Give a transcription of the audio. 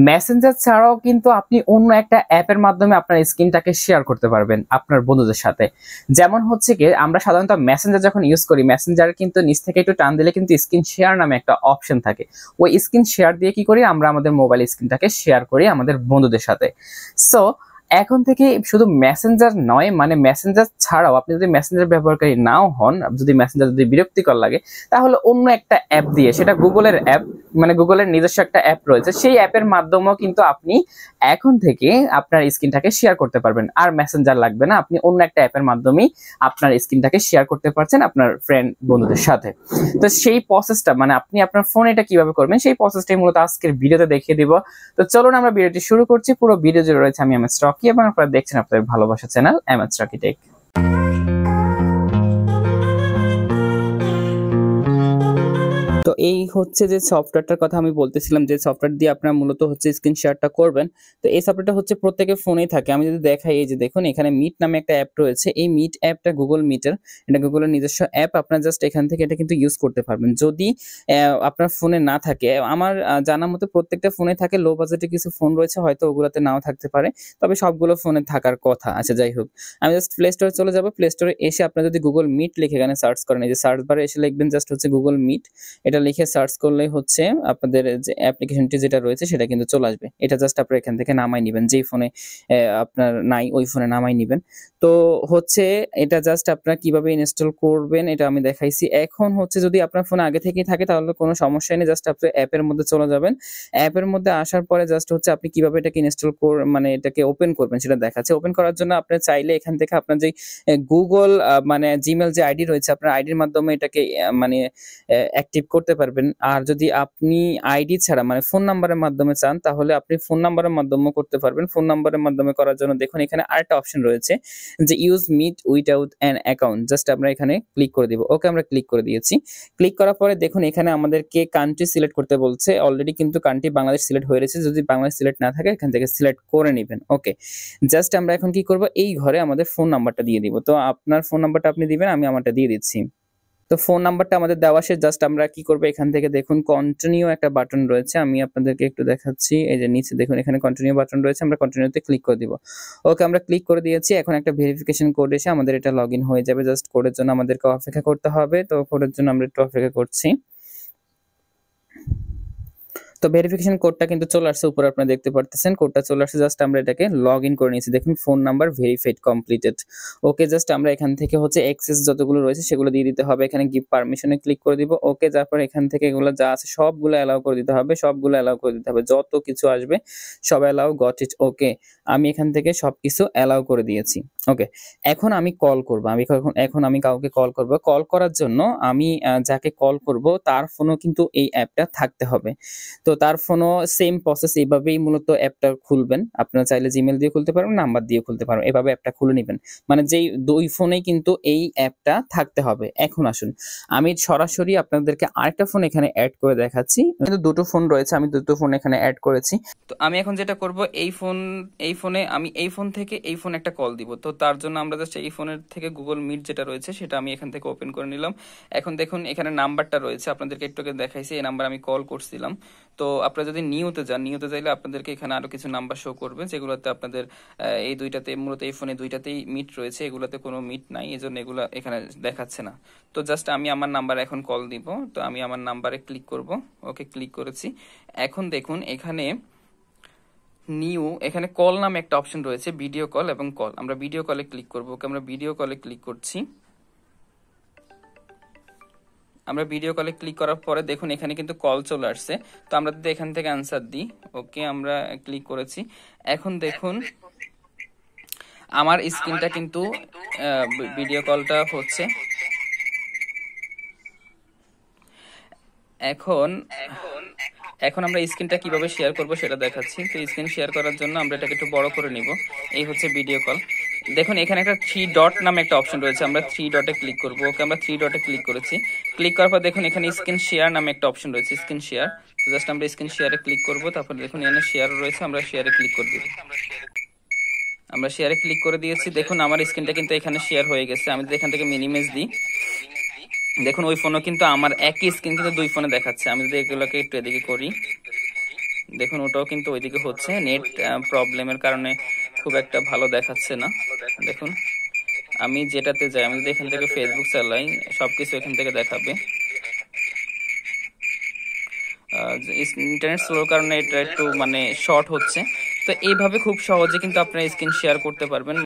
Messenger ছাড়াও কিন্তু আপনি অন্য একটা অ্যাপের মাধ্যমে আপনার স্ক্রিনটাকে শেয়ার করতে পারবেন আপনার বন্ধুদের সাথে। যেমন হচ্ছে কি, আমরা সাধারণত মেসেঞ্জার যখন ইউজ করি, মেসেঞ্জার কিন্তু নিচ থেকে একটু টান দিলে কিন্তু স্ক্রিন শেয়ার নামে একটা অপশন থাকে। ওই স্ক্রিন শেয়ার দিয়ে কি করি, আমরা আমাদের মোবাইল স্ক্রিনটাকে শেয়ার করি আমাদের বন্ধুদের সাথে। সো এখন থেকে শুধু মেসেঞ্জার নয়, মানে মেসেঞ্জার ছাড়াও আপনি যদি মেসেঞ্জার ব্যবহারকারী নাও হন, যদি মেসেঞ্জার যদি বিরক্তিকর লাগে, তাহলে অন্য একটা অ্যাপ দিয়ে, সেটা গুগলের অ্যাপ, মানে গুগলের নিজস্ব একটা অ্যাপ রয়েছে, সেই অ্যাপের মাধ্যমেও কিন্তু আপনি এখন থেকে আপনার স্ক্রিনটাকে শেয়ার করতে পারবেন। আর মেসেঞ্জার লাগবে না, আপনি অন্য একটা অ্যাপের মাধ্যমেই আপনার স্ক্রিনটাকে শেয়ার করতে পারছেন আপনার ফ্রেন্ড বন্ধুদের সাথে। তো সেই প্রসেসটা, মানে আপনি আপনার ফোনে এটা কিভাবে করবেন, সেই প্রসেসটাই মূলত আজকের ভিডিওতে দেখিয়ে দিব। তো চলুন আমরা ভিডিওটি শুরু করছি। পুরো ভিডিও জুড়ে রয়েছে আমি এমএস রকি, এবং আপনারা দেখছেন আপনাদের ভালোবাসা চ্যানেল এমএস রকি টেক। তো এই হচ্ছে যে সফটওয়্যারটার কথা আমি বলতেছিলাম, যে সফটওয়্যার দিয়ে আপনারা মূলত হচ্ছে স্ক্রিন শেয়ারটা করবেন। তো এই সফটওয়্যারটা হচ্ছে প্রত্যেকের ফোনেই থাকে। আমি যদি দেখাই, এই যে দেখুন এখানে মিট নামে একটা অ্যাপ রয়েছে। এই মিট অ্যাপটা গুগল মিটের, এটা গুগলের নিজস্ব অ্যাপ। আপনারা জাস্ট এখান থেকে এটা কিন্তু ইউজ করতে পারবেন। যদি আপনার ফোনে না থাকে, আমার জানা মতো প্রত্যেকটা ফোনে থাকে। লো বাজেটে কিছু ফোন রয়েছে, হয়তো ওগুলোতে নাও থাকতে পারে, তবে সবগুলো ফোনে থাকার কথা। আচ্ছা, যাই হোক, আমি জাস্ট প্লে স্টোরে চলে যাব। প্লে স্টোরে এসে আপনারা যদি গুগল মিট লিখে এখানে সার্চ করেন, এই যে সার্চ বারে এসে লিখবেন জাস্ট হচ্ছে গুগল মিট। এটা লিখে সার্চ করলেই হচ্ছে আপনাদের যে অ্যাপ্লিকেশনটি যেটা রয়েছে সেটা কিন্তু চলে আসবে। এটা জাস্ট আপনারা এখান থেকে নামাই নেবেন, যেই ফোনে আপনার নাই ওই ফোনে নামাই নেবেন। তো হচ্ছে এটা জাস্ট আপনারা কিভাবে ইনস্টল করবেন এটা আমি দেখাইছি। এখন হচ্ছে যদি আপনার ফোনে আগে থেকেই থাকে তাহলে কোনো সমস্যা নেই, জাস্ট আপনি অ্যাপের মধ্যে চলে যাবেন। অ্যাপের মধ্যে আসার পরে জাস্ট হচ্ছে আপনি কিভাবে এটাকে ইনস্টল মানে এটাকে ওপেন করবেন সেটা দেখাচ্ছে। ওপেন করার জন্য আপনি চাইলে এখান থেকে আপনার যে গুগল মানে জিমেল যে আইডি রয়েছে, আপনার আইডির মাধ্যমে এটাকে মানে অ্যাক্টিভ করতে পারবেন। আর যদি আপনি আইডি ছাড়া মানে ফোন নাম্বারের মাধ্যমে চান, তাহলে আপনি ফোন নাম্বারের মাধ্যমেও করতে পারবেন। ফোন নাম্বারের মাধ্যমে করার জন্য দেখুন এখানে আরেকটা অপশন রয়েছে যে use meet without an account. Just আমরা এখানে ক্লিক করে দিব। ওকে, আমরা ক্লিক করে দিয়েছি। ক্লিক করার পরে দেখুন এখানে আমাদেরকে কান্ট্রি সিলেক্ট করতে বলছে। অলরেডি কিন্তু কান্ট্রি বাংলাদেশ সিলেক্ট হয়ে রয়েছে। যদি বাংলাদেশ সিলেক্ট না থাকে এখান থেকে সিলেক্ট করে নেবেন। ওকে, জাস্ট আমরা এখন কি করব, এই ঘরে আমাদের ফোন নাম্বারটা দিয়ে দিব। তো আপনার ফোন নাম্বারটা আপনি দিবেন, আমি আমারটা দিয়ে দিচ্ছি। তো ফোন নাম্বারটা আমাদের দেওয়া শেষ। জাস্ট আমরা কি করব, এখান থেকে দেখুন কন্টিনিউ একটা বাটন রয়েছে, আমি আপনাদেরকে একটু দেখাচ্ছি। এই যে নিচে দেখুন এখানে কন্টিনিউ বাটন রয়েছে, আমরা কন্টিনিউতে ক্লিক করে দিব। ওকে, আমরা ক্লিক করে দিয়েছি। এখন একটা ভেরিফিকেশন কোড এসে আমাদের এটা লগইন হয়ে যাবে। জাস্ট কোডের জন্য আমাদেরকে অপেক্ষা করতে হবে। তো কোডের জন্য আমরা একটু অপেক্ষা করছি। তো ভেরিফিকেশন কোডটা কিন্তু চলে আসছে, উপরে আপনারা দেখতে পারতেছেন কোডটা চলে আসছে। জাস্ট আমরা এটাকে লগ ইন করে নিয়েছি। দেখুন ফোন নাম্বার ভেরিফাইড কমপ্লিটেড। ওকে, জাস্ট আমরা এখান থেকে হচ্ছে অ্যাক্সেস যতগুলো রয়েছে সেগুলো দিয়ে দিতে হবে। এখানে গিভ পারমিশনে ক্লিক করে দিব। ওকে, তারপর এখান থেকে এগুলো যা আছে সবগুলো অ্যালাউ করে দিতে হবে, সবগুলো অ্যালাউ করে দিতে হবে, যত কিছু আসবে সব অ্যালাউ, গট ইট। ওকে, আমি এখান থেকে সবকিছু অ্যালাউ করে দিয়েছি। ওকে, এখন আমি কল করব। এখন আমি কাউকে কল করব। কল করার জন্য আমি যাকে কল করব তার ফোনও কিন্তু এই অ্যাপটা থাকতে হবে। তো তার ফোনও সেম প্রসেস, এইভাবেই মূলত অ্যাপটা খুলবেন। আপনারা চাইলে জিমেল দিয়ে খুলতে পারবেন, নাম্বার দিয়ে খুলতে পারবেন, এভাবে অ্যাপটা খুলে নেবেন। মানে যেই দুই ফোনেই কিন্তু এই অ্যাপটা থাকতে হবে। এখন আসুন আমি সরাসরি আপনাদেরকে আরেকটা ফোন এখানে অ্যাড করে দেখাচ্ছি। কিন্তু দুটো ফোন রয়েছে, আমি দুটো ফোন এখানে অ্যাড করেছি। তো আমি এখন যেটা করব, এই ফোনে আমি এই ফোন থেকে এই ফোন একটা কল দিব। তো তার জন্য আমরা জাস্ট এই ফোনের থেকে গুগল মিট যেটা রয়েছে সেটা আমি এখান থেকে ওপেন করে নিলাম। এখন দেখুন এখানে নাম্বারটা রয়েছে, আপনাদেরকে একটু আগে দেখাইছি, এই নাম্বার আমি কল করছিলাম। তো আপনারা যদি নিউতে যান, নিউতে চাইলে আপনাদেরকে এখানে আরো কিছু নাম্বার শো করবে, যেগুলোতে আপনাদের এই দুইটাতে মূলত এই ফোনে দুইটাতেই মিট রয়েছে, এগুলোতে কোনো মিট নাই, এজন্য এগুলো এখানে দেখাচ্ছে না। তো জাস্ট আমি আমার নাম্বার এখন কল দিব। তো আমি আমার নাম্বারে ক্লিক করব। ওকে, ক্লিক করেছি। এখন দেখুন এখানে নিউ, এখানে কল নামে একটা অপশন রয়েছে, ভিডিও কল এবং কল। আমরা ভিডিও কলে ক্লিক করব। ওকে, আমরা ভিডিও কলে ক্লিক করছি। আমরা ভিডিও কলে ক্লিক করার পরে দেখুন এখানে কিন্তু কল চলে আসছে। তো আমরা যদি এখান থেকে অ্যান্সার দিই, ওকে আমরা ক্লিক করেছি। এখন দেখুন আমার স্ক্রিনটা কিন্তু ভিডিও কলটা হচ্ছে। এখন আমরা স্ক্রিনটা কিভাবে শেয়ার করব সেটা দেখাচ্ছি। তো স্ক্রিন শেয়ার করার জন্য আমরা এটাকে একটু বড় করে নিব। এই হচ্ছে ভিডিও কল। দেখুন এখানে একটা 3 ডট নামে একটা অপশন রয়েছে, আমরা 3 ডটে ক্লিক করব। ওকে, আমরা 3 ডটে ক্লিক করেছি। ক্লিক করার পর দেখুন এখানে স্ক্রিন শেয়ার নামে একটা অপশন রয়েছে, স্ক্রিন শেয়ার। তো জাস্ট আমরা স্ক্রিন শেয়ারে ক্লিক করব। তারপর দেখুন এখানে শেয়ার রয়েছে, আমরা শেয়ারে ক্লিক করে দিব। আমরা শেয়ারে ক্লিক করে দিয়েছি। দেখুন আমার স্ক্রিনটা কিন্তু এখানে শেয়ার হয়ে গেছে। আমি যদি এখান থেকে মিনিমাইজ দিই, দেখুন ওই ফোনও কিন্তু আমার একই স্ক্রিন কিন্তু দুই ফোনে দেখাচ্ছে। আমি যদি এগুলোকে একটু এদিকে করি, দেখুন ওটাও কিন্তু ওইদিকে হচ্ছে, নেট প্রবলেমের কারণে খুব একটা ভালো দেখাচ্ছে না। দেখুন আমি যেটাতে যাই, আমি যদি এখান থেকে ফেসবুক চালাই, সবকিছু এখান থেকে দেখাবে। ইন্টারনেট স্লোর কারণে এটা একটু মানে শর্ট হচ্ছে। তো এইভাবে খুব সহজে কিন্তু আপনারা স্ক্রিন শেয়ার করতে পারবেন।